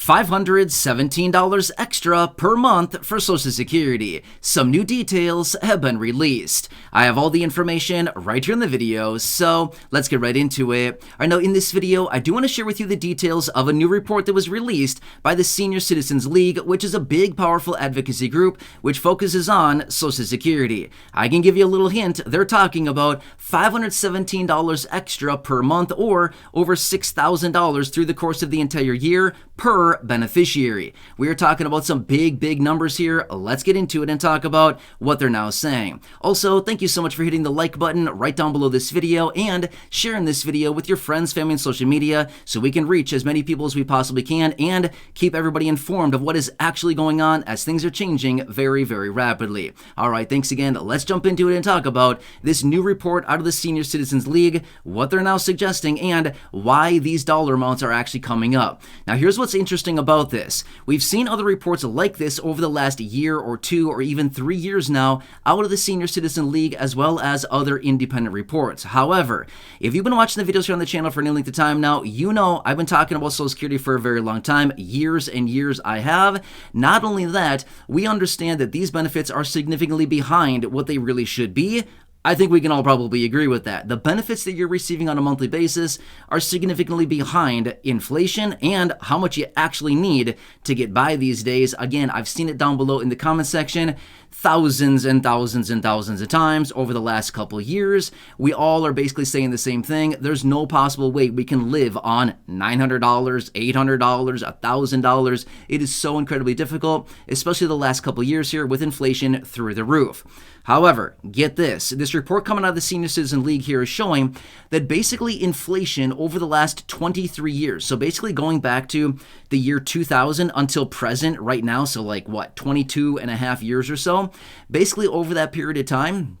$517 extra per month for Social Security. Some new details have been released. I have all the information right here in the video, so let's get right into it. I know in this video, I do want to share with you the details of a new report that was released by the Senior Citizens League, which is a big, powerful advocacy group which focuses on Social Security. I can give you a little hint. They're talking about $517 extra per month or over $6,000 through the course of the entire year per beneficiary. We are talking about some big numbers here. Let's get into it and talk about what they're now saying. Also, thank you so much for hitting the like button right down below this video and sharing this video with your friends, family, and social media so we can reach as many people as we possibly can and keep everybody informed of what is actually going on as things are changing very rapidly. All right, thanks again. Let's jump into it and talk about this new report out of the Senior Citizens League, what they're now suggesting, and why these dollar amounts are actually coming up. Now, here's what's interesting about this. We've seen other reports like this over the last year or two or even 3 years now out of the Senior Citizen League as well as other independent reports. However, if you've been watching the videos here on the channel for any length of time now, you know I've been talking about Social Security for a very long time, years and years I have. Not only that, we understand that these benefits are significantly behind what they really should be. I think we can all probably agree with that. The benefits that you're receiving on a monthly basis are significantly behind inflation and how much you actually need to get by these days. Again, I've seen it down below in the comment section thousands and thousands of times over the last couple years. We all are basically saying the same thing. There's no possible way we can live on $900, $800, $1,000. It is so incredibly difficult, especially the last couple years here with inflation through the roof. However, get this. This report coming out of the Senior Citizen League here is showing that basically inflation over the last 23 years, so basically going back to the year 2000 until present right now, so like what, 22 and a half years or so, basically over that period of time,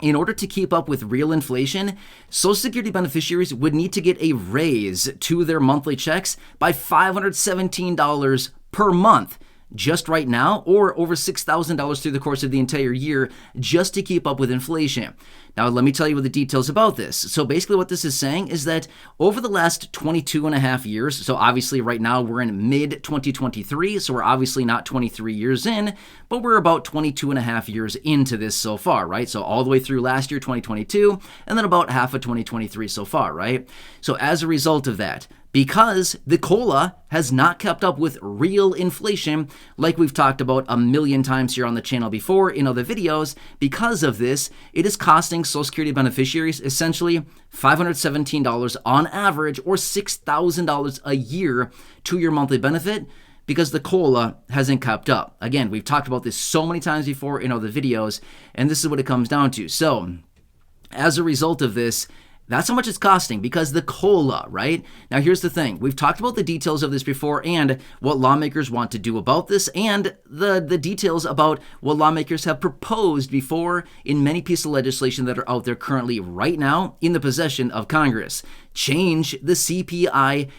in order to keep up with real inflation, Social Security beneficiaries would need to get a raise to their monthly checks by $517 per month just right now, or over $6,000 through the course of the entire year just to keep up with inflation. Now, let me tell you what the details about this. So basically what this is saying is that over the last 22 and a half years, so obviously right now we're in mid-2023, so we're obviously not 23 years in, but we're about 22 and a half years into this so far, right? So all the way through last year, 2022, and then about half of 2023 so far, right? So as a result of that, because the COLA has not kept up with real inflation, like we've talked about a million times here on the channel before in other videos, because of this, it is costing Social Security beneficiaries essentially $517 on average or $6,000 a year to your monthly benefit because the COLA hasn't kept up. Again, we've talked about this so many times before in other videos, and this is what it comes down to. So, as a result of this, that's how much it's costing because the COLA, right? Now, here's the thing. We've talked about the details of this before and what lawmakers want to do about this and the details about what lawmakers have proposed before in many pieces of legislation that are out there currently right now in the possession of Congress. Change the CPI,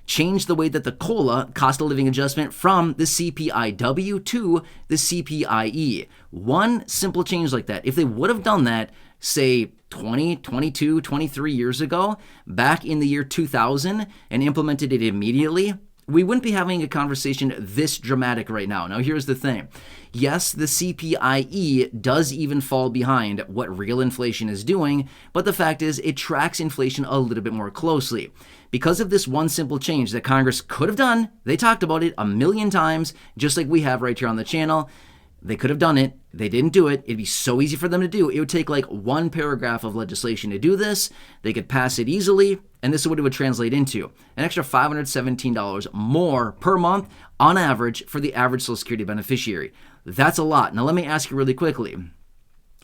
change the way that the COLA, cost of living adjustment, from the CPIW to the CPIE. One simple change like that. If they would have done that, say 20, 22, 23 years ago, back in the year 2000, and implemented it immediately, we wouldn't be having a conversation this dramatic right now. Now, here's the thing. Yes, the CPIE does even fall behind what real inflation is doing, but the fact is it tracks inflation a little bit more closely. Because of this one simple change that Congress could have done, they talked about it a million times, just like we have right here on the channel. They could have done it. They didn't do it. It'd be so easy for them to do. It would take like one paragraph of legislation to do this. They could pass it easily, and this is what it would translate into. An extra $517 more per month on average for the average Social Security beneficiary. That's a lot. Now, let me ask you really quickly.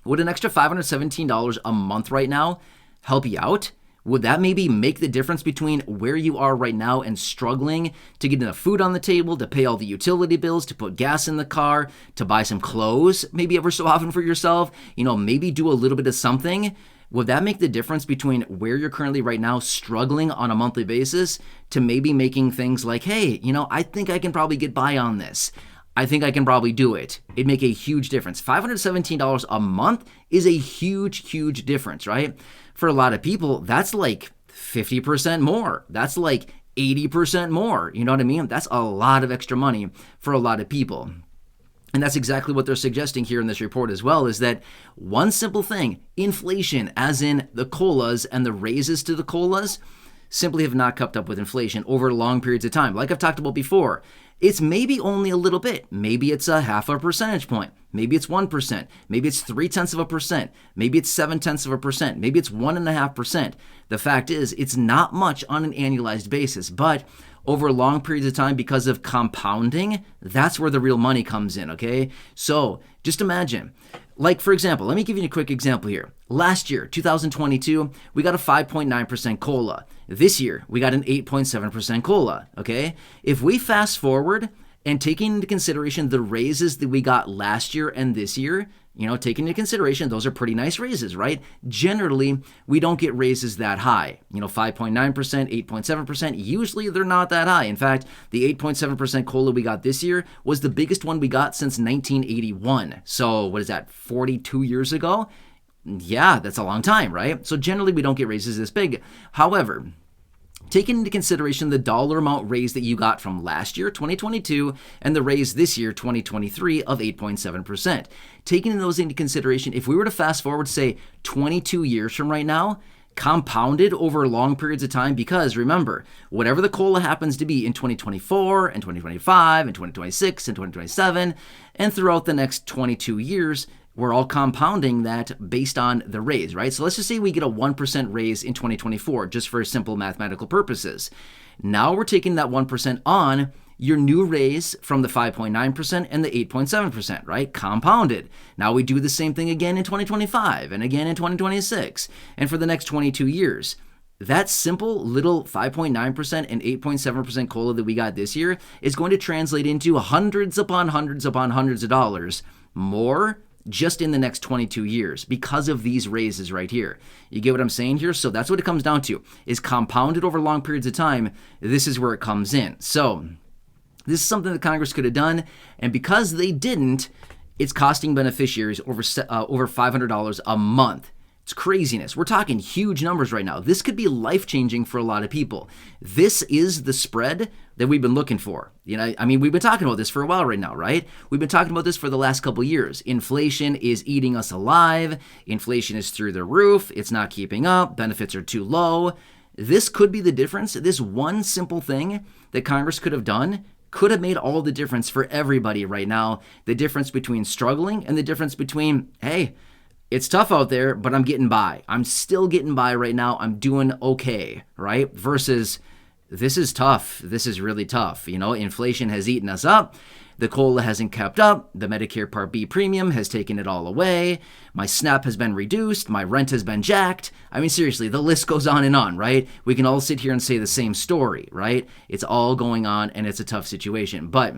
Would an extra $517 a month right now help you out? Would that maybe make the difference between where you are right now and struggling to get enough food on the table, to pay all the utility bills, to put gas in the car, to buy some clothes maybe ever so often for yourself, maybe do a little bit of something? Would that make the difference between where you're currently right now struggling on a monthly basis to maybe making things like, hey, I think I can probably get by on this. I think I can probably do it. It'd make a huge difference. $517 a month is a huge difference, right? For a lot of people, that's like 50% more. That's like 80% more. You know what I mean? That's a lot of extra money for a lot of people. And that's exactly what they're suggesting here in this report as well, is that one simple thing, inflation, as in the COLAs and the raises to the COLAs, simply have not kept up with inflation over long periods of time. Like I've talked about before, it's maybe only a little bit. Maybe it's a 0.5 percentage point. Maybe it's 1%. Maybe it's 0.3%. Maybe it's 0.7%. Maybe it's 1.5%. The fact is, it's not much on an annualized basis, but over long periods of time, because of compounding, that's where the real money comes in, okay? So just imagine, like for example, let me give you a quick example here. Last year, 2022, we got a 5.9% COLA. This year, we got an 8.7% COLA, okay? If we fast forward and taking into consideration the raises that we got last year and this year, taking into consideration, those are pretty nice raises, right? Generally, we don't get raises that high. 5.9%, 8.7%, usually they're not that high. In fact, the 8.7% COLA we got this year was the biggest one we got since 1981. So what is that, 42 years ago? Yeah, that's a long time, right? So generally, we don't get raises this big. However, taking into consideration the dollar amount raise that you got from last year, 2022, and the raise this year, 2023, of 8.7%. Taking those into consideration, if we were to fast forward, say, 22 years from right now, compounded over long periods of time, because remember, whatever the COLA happens to be in 2024 and 2025 and 2026 and 2027, and throughout the next 22 years, we're all compounding that based on the raise, right? So let's just say we get a 1% raise in 2024, just for simple mathematical purposes. Now we're taking that 1% on your new raise from the 5.9% and the 8.7%, right? Compounded. Now we do the same thing again in 2025 and again in 2026 and for the next 22 years. That simple little 5.9% and 8.7% COLA that we got this year is going to translate into hundreds upon hundreds upon hundreds of dollars more just in the next 22 years because of these raises right here. You get what I'm saying here? So that's what it comes down to, is compounded over long periods of time. This is where it comes in. So this is something that Congress could have done, and because they didn't, it's costing beneficiaries over $500 a month. It's craziness. We're talking huge numbers right now. This could be life-changing for a lot of people. This is the spread that we've been looking for. We've been talking about this for a while right now, right? We've been talking about this for the last couple years. Inflation is eating us alive. Inflation is through the roof. It's not keeping up. Benefits are too low. This could be the difference. This one simple thing that Congress could have done could have made all the difference for everybody right now. The difference between struggling and the difference between, hey, it's tough out there, but I'm getting by. I'm still getting by right now. I'm doing okay, right? Versus, this is tough. This is really tough. Inflation has eaten us up. The COLA hasn't kept up. The Medicare Part B premium has taken it all away. My SNAP has been reduced. My rent has been jacked. Seriously, the list goes on and on, right? We can all sit here and say the same story, right? It's all going on, and it's a tough situation. But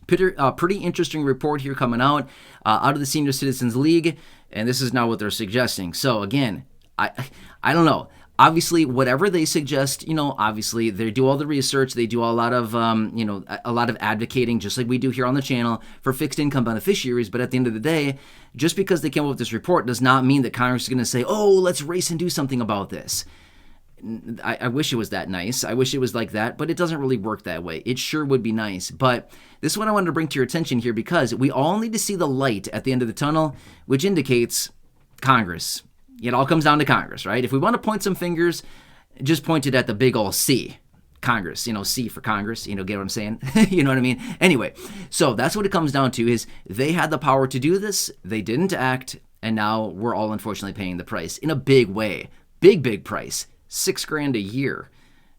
pretty interesting report here coming out of the Senior Citizens League, and this is now what they're suggesting. So again, I don't know. Obviously, whatever they suggest, obviously they do all the research. They do a lot of advocating, just like we do here on the channel, for fixed income beneficiaries. But at the end of the day, just because they came up with this report does not mean that Congress is going to say, oh, let's race and do something about this. I wish it was that nice. I wish it was like that, but it doesn't really work that way. It sure would be nice. But this is what I wanted to bring to your attention here, because we all need to see the light at the end of the tunnel, which indicates Congress. It all comes down to Congress, right? If we want to point some fingers, just point it at the big old C. Congress, C for Congress, get what I'm saying? You know what I mean? Anyway, so that's what it comes down to, is they had the power to do this, they didn't act, and now we're all unfortunately paying the price in a big way. Big price. $6,000 a year.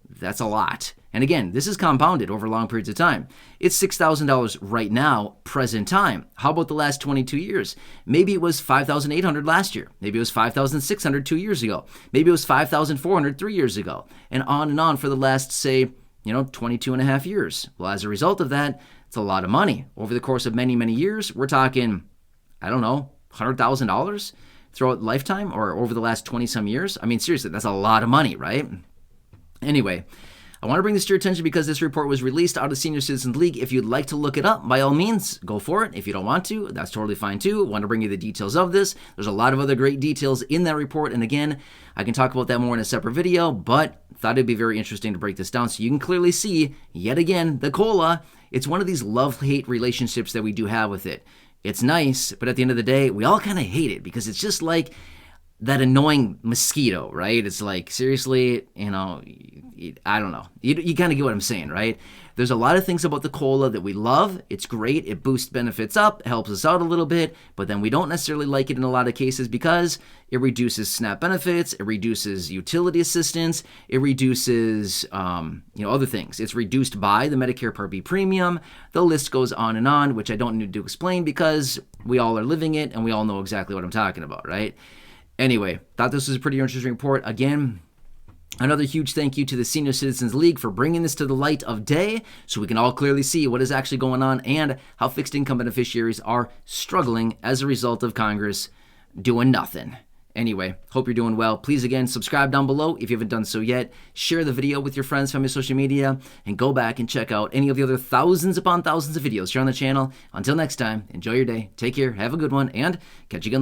That's a lot. And again, this is compounded over long periods of time. It's $6,000 right now, present time. How about the last 22 years? Maybe it was $5,800 last year. Maybe it was $5,600 2 years ago. Maybe it was $5,400 3 years ago. And on for the last, say, 22 and a half years. Well, as a result of that, it's a lot of money. Over the course of many, many years, we're talking, $100,000 throughout lifetime or over the last 20-some years. Seriously, that's a lot of money, right? Anyway, I want to bring this to your attention because this report was released out of Senior Citizens League. If you'd like to look it up, by all means, go for it. If you don't want to, that's totally fine too. I want to bring you the details of this. There's a lot of other great details in that report. And again, I can talk about that more in a separate video, but thought it'd be very interesting to break this down so you can clearly see, yet again, the COLA, it's one of these love-hate relationships that we do have with it. It's nice, but at the end of the day, we all kind of hate it because it's just like that annoying mosquito, right? It's like, seriously, you know, I don't know. You kind of get what I'm saying, right? There's a lot of things about the COLA that we love. It's great. It boosts benefits up, helps us out a little bit, but then we don't necessarily like it in a lot of cases because it reduces SNAP benefits, it reduces utility assistance, it reduces, other things. It's reduced by the Medicare Part B premium. The list goes on, which I don't need to explain because we all are living it and we all know exactly what I'm talking about, right? Anyway, thought this was a pretty interesting report. Again, another huge thank you to the Senior Citizens League for bringing this to the light of day so we can all clearly see what is actually going on and how fixed income beneficiaries are struggling as a result of Congress doing nothing. Anyway, hope you're doing well. Please, again, subscribe down below if you haven't done so yet. Share the video with your friends, family, social media, and go back and check out any of the other thousands upon thousands of videos here on the channel. Until next time, enjoy your day, take care, have a good one, and catch you again later.